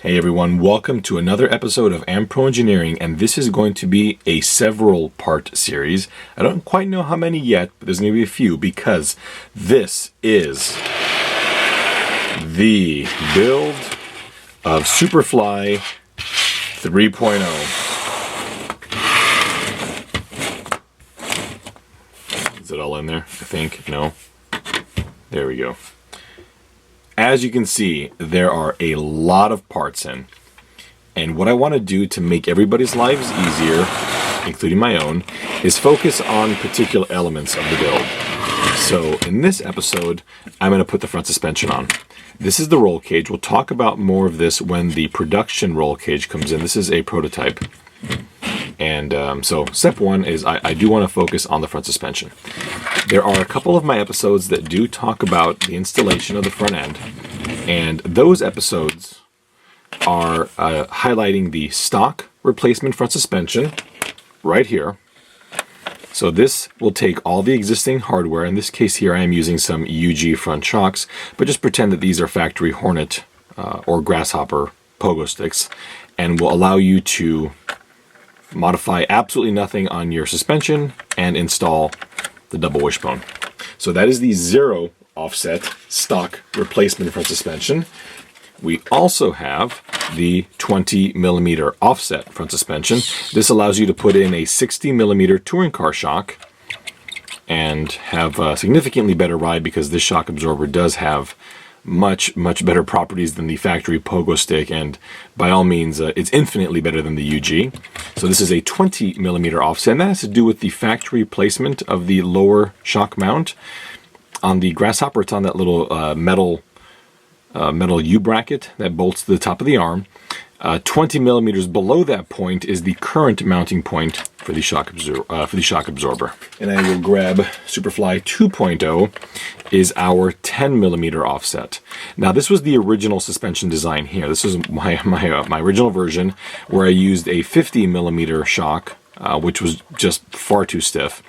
Hey everyone, welcome to another episode of AMPRO Engineering, and this is going to be a several part series. I don't quite know how many yet, but there's going to be a few because this is the build of SuperFly 3.0. Is it all in there? I think. No. There we go. As you can see, there are a lot of parts in. And what I want to do to make everybody's lives easier, including my own, is focus on particular elements of the build. So in this episode, I'm going to put the front suspension on. This is the roll cage. We'll talk about more of this when the production roll cage comes in. This is a prototype. And so step one is I do want to focus on the front suspension. There are a couple of my episodes that do talk about the installation of the front end. And those episodes are highlighting the stock replacement front suspension right here. So this will take all the existing hardware. In this case here, I am using some UG front shocks, but just pretend that these are factory Hornet or Grasshopper pogo sticks, and will allow you to modify absolutely nothing on your suspension and install the double wishbone. So that is the 0 offset stock replacement front suspension. We also have the 20mm offset front suspension. This allows you to put in a 60mm touring car shock and have a significantly better ride, because this shock absorber does have much better properties than the factory pogo stick, and by all means it's infinitely better than the UG. So this is a 20mm offset, and that has to do with the factory placement of the lower shock mount. On the Grasshopper, it's on that little metal U-bracket that bolts to the top of the arm. 20mm below that point is the current mounting point for the shock absorber. And I will grab SuperFly 2.0 is our 10mm offset. Now this was the original suspension design here. This is my original version, where I used a 50mm shock, which was just far too stiff.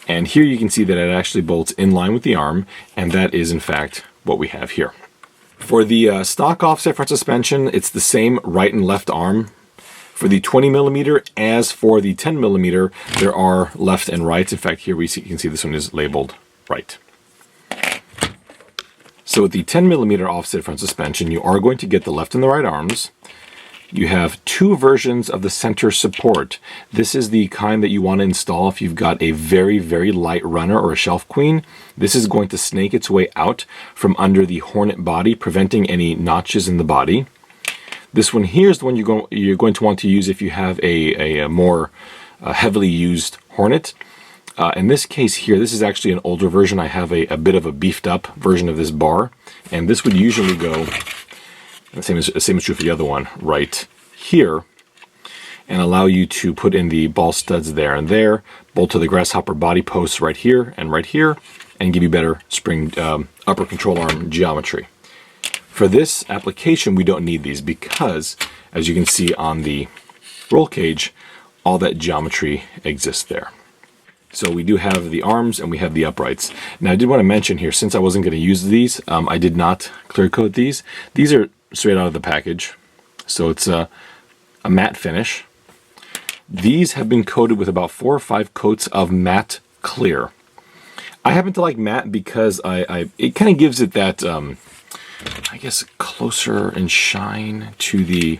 And here you can see that it actually bolts in line with the arm, and that is in fact what we have here. For the stock offset front suspension, it's the same right and left arm for the 20mm as for the 10mm. There are left and right. In fact, here you can see this one is labeled right. So with the 10mm offset front suspension, you are going to get the left and the right arms. You have two versions of the center support. This is the kind that you want to install if you've got a very light runner or a shelf queen. This is going to snake its way out from under the Hornet body, preventing any notches in the body. This one here is the one you're going to want to use if you have a more heavily used Hornet. In this case here, this is actually an older version. I have a bit of a beefed up version of this bar, and this would usually go, the same is true for the other one, right here, and allow you to put in the ball studs there and there, bolt to the Grasshopper body posts right here, and give you better spring upper control arm geometry. For this application, we don't need these because, as you can see on the roll cage, all that geometry exists there. So we do have the arms and we have the uprights. Now I did want to mention here, since I wasn't going to use these, I did not clear coat these. These are straight out of the package, so it's a matte finish. These have been coated with about 4 or 5 coats of matte clear. I happen to like matte because it kind of gives it that I guess closer in shine to the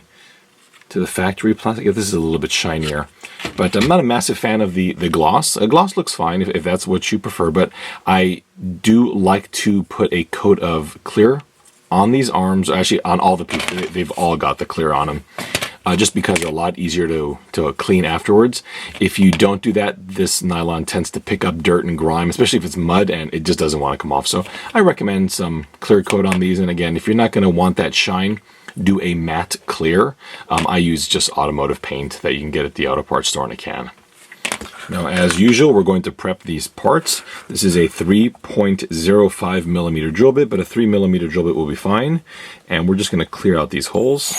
factory plastic. This is a little bit shinier, but I'm not a massive fan of the gloss. A gloss looks fine if that's what you prefer, but I do like to put a coat of clear on these arms, actually on all the pieces. They've all got the clear on them, just because they're a lot easier to clean afterwards. If you don't do that, this nylon tends to pick up dirt and grime, especially if it's mud, and it just doesn't want to come off. So I recommend some clear coat on these, and again, if you're not going to want that shine, do a matte clear. I use just automotive paint that you can get at the auto parts store in a can. Now, as usual, we're going to prep these parts. This is a 3.05mm drill bit, but a 3mm drill bit will be fine. And we're just going to clear out these holes.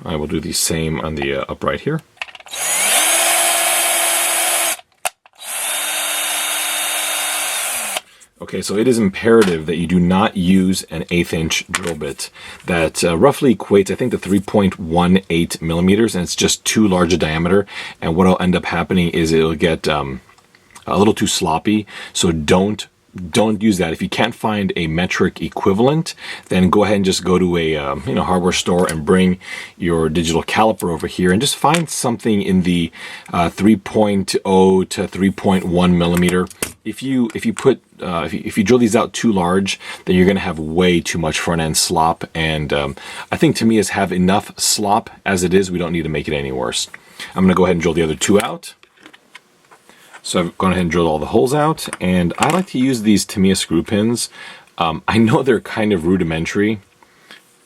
I will do the same on the upright here. Okay, so it is imperative that you do not use an 1/8 inch drill bit. That roughly equates, I think, to 3.18 millimeters, and it's just too large a diameter. And what will end up happening is it'll get a little too sloppy. So don't use that. If you can't find a metric equivalent, then go ahead and just go to a hardware store and bring your digital caliper over here and just find something in the 3.0 to 3.1 millimeter. If you drill these out too large, then you're going to have way too much front end slop, and I think Tamiya's have enough slop as it is. We don't need to make it any worse. I'm going to go ahead and drill the other two out. So I've gone ahead and drilled all the holes out, and I like to use these Tamiya screw pins. I know they're kind of rudimentary,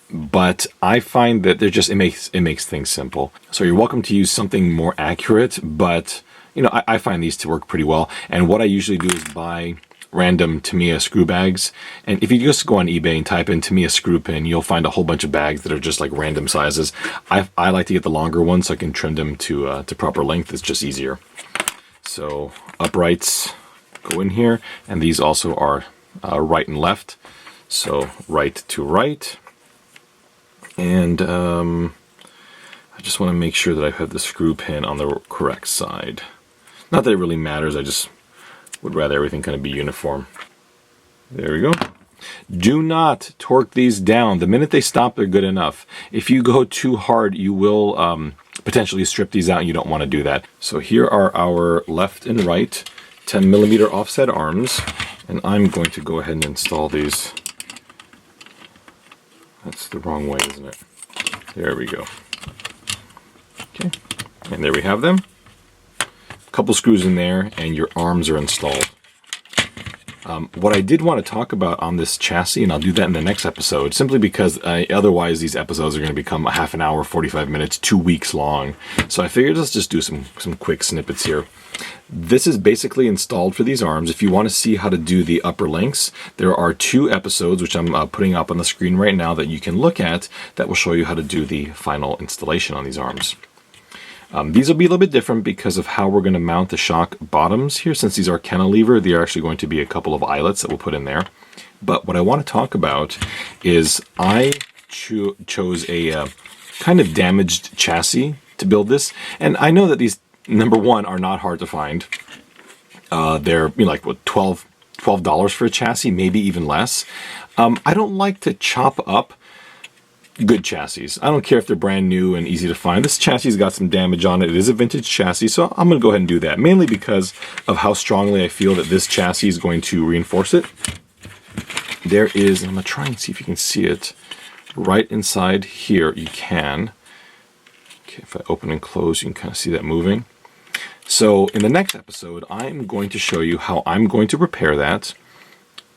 but I find that they're just, it makes things simple. So you're welcome to use something more accurate, but I find these to work pretty well. And what I usually do is buy random Tamiya screw bags, and if you just go on eBay and type in Tamiya screw pin, you'll find a whole bunch of bags that are just like random sizes. I like to get the longer ones so I can trim them to proper length. It's just easier. So uprights go in here, and these also are right and left. So right to right. And I just want to make sure that I have the screw pin on the correct side. Not that it really matters, I just would rather everything kind of be uniform. There we go. Do not torque these down. The minute they stop, they're good enough. If you go too hard, you will potentially strip these out, and you don't want to do that. So here are our left and right 10 millimeter offset arms, and I'm going to go ahead and install these. That's the wrong way, isn't it? There we go. Okay, and there we have them. A couple screws in there, and your arms are installed. What I did want to talk about on this chassis, and I'll do that in the next episode, simply because otherwise these episodes are going to become a half an hour, 45 minutes, 2 weeks long. So I figured let's just do some quick snippets here. This is basically installed for these arms. If you want to see how to do the upper links, there are 2 episodes, which I'm putting up on the screen right now, that you can look at that will show you how to do the final installation on these arms. These will be a little bit different because of how we're going to mount the shock bottoms here. Since these are cantilever, they are actually going to be a couple of eyelets that we'll put in there. But what I want to talk about is I chose a kind of damaged chassis to build this. And I know that these, number one, are not hard to find. They're like what, $12 for a chassis, maybe even less. I don't like to chop up good chassis. I don't care if they're brand new and easy to find. This chassis has got some damage on it. It is a vintage chassis, so I'm going to go ahead and do that, mainly because of how strongly I feel that this chassis is going to reinforce it. There is, I'm going to try and see if you can see it, right inside here. You can. Okay, if I open and close, you can kind of see that moving. So in the next episode, I'm going to show you how I'm going to repair that,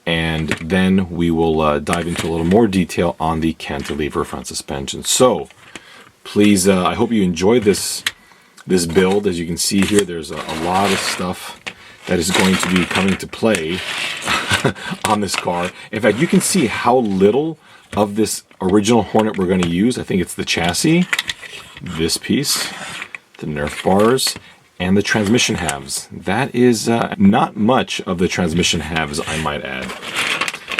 and then we will dive into a little more detail on the cantilever front suspension. So please, I hope you enjoy this build. As you can see here, there's a lot of stuff that is going to be coming to play on this car. In fact, you can see how little of this original Hornet we're going to use. I think it's the chassis, this piece, the Nerf bars, and the transmission halves. That is not much of the transmission halves, I might add.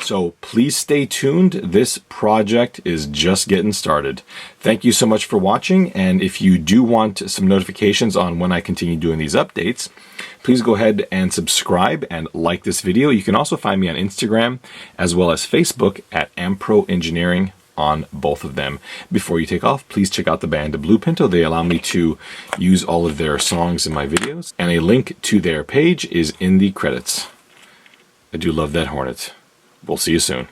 So please stay tuned. This project is just getting started. Thank you so much for watching, and if you do want some notifications on when I continue doing these updates, please go ahead and subscribe and like this video. You can also find me on Instagram as well as Facebook at AMPRO Engineering on both of them. Before you take off, please check out the band Blue Pinto. They allow me to use all of their songs in my videos, and a link to their page is in the credits. I do love that Hornet. We'll see you soon.